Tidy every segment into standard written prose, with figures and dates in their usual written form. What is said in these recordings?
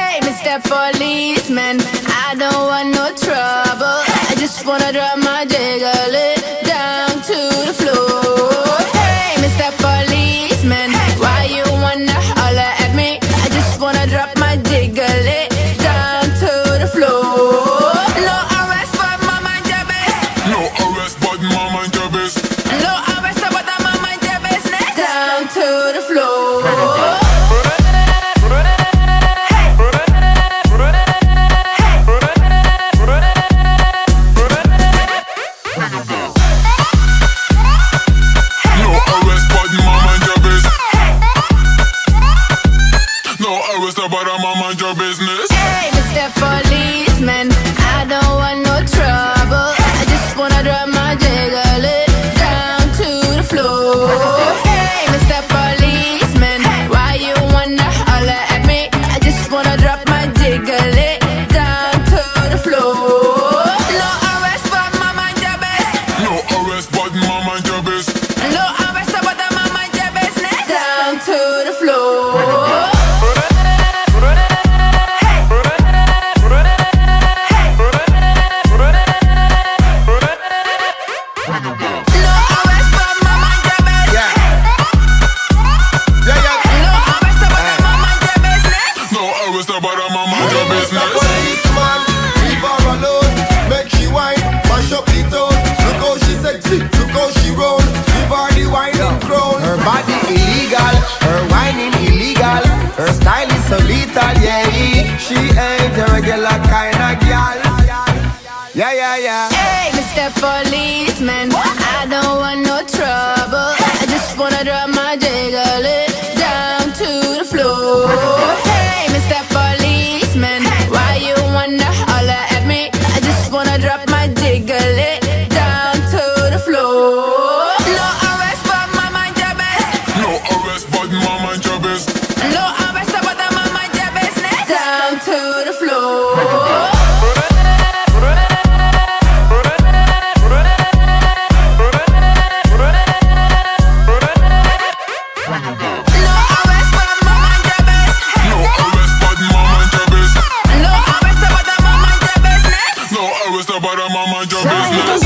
Hey, Mr. Policeman, I don't want no trouble. I just wanna drop my jiggle it down to the floor. Hey, Mr. Policeman, why you wanna holler at me? I just wanna drop my jiggle it down to the floor. No arrest, but my mind your business. No arrest, but my mind your business. No arrest, but my mind your business. Down to the floor. But I'm mind your business. Hey, Mr. Policeman, I don't want no trouble. I just wanna drop my jiggle it down to the floor. Hey, Mr. Policeman, why you wanna holler at me? I just wanna drop my jiggle it down to the floor. No arrest, but my mind your business. No arrest, but my mind your business. No arrest, but my mind your business. Down to the floor. But I'm a mind your business. Policeman, leave her alone. Make she whine, mash up the town. Look how she sexy, look how she roll. Give her the whining crown. Her body illegal, her whining illegal. Her style is so lethal, yeah. She ain't a regular kind of gal. Yeah, yeah, yeah. Hey, Mr. Policeman, I don't want no trouble. I just wanna drop my jiggle it down to the floor. Hey, Mr. Policeman, why you wanna holler at me? I just wanna drop my jiggle it down to the floor. No arrest, but my mind your business. No arrest, but my mind your business. No arrest, but my mind your business. Down to the floor. But I'm a mind your business.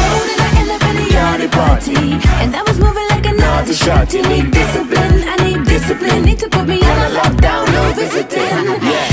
And up in the yardie party, and I was moving like a naughty shorty. Need discipline, I need discipline. Need to put me on a lockdown, no visiting. Yeah.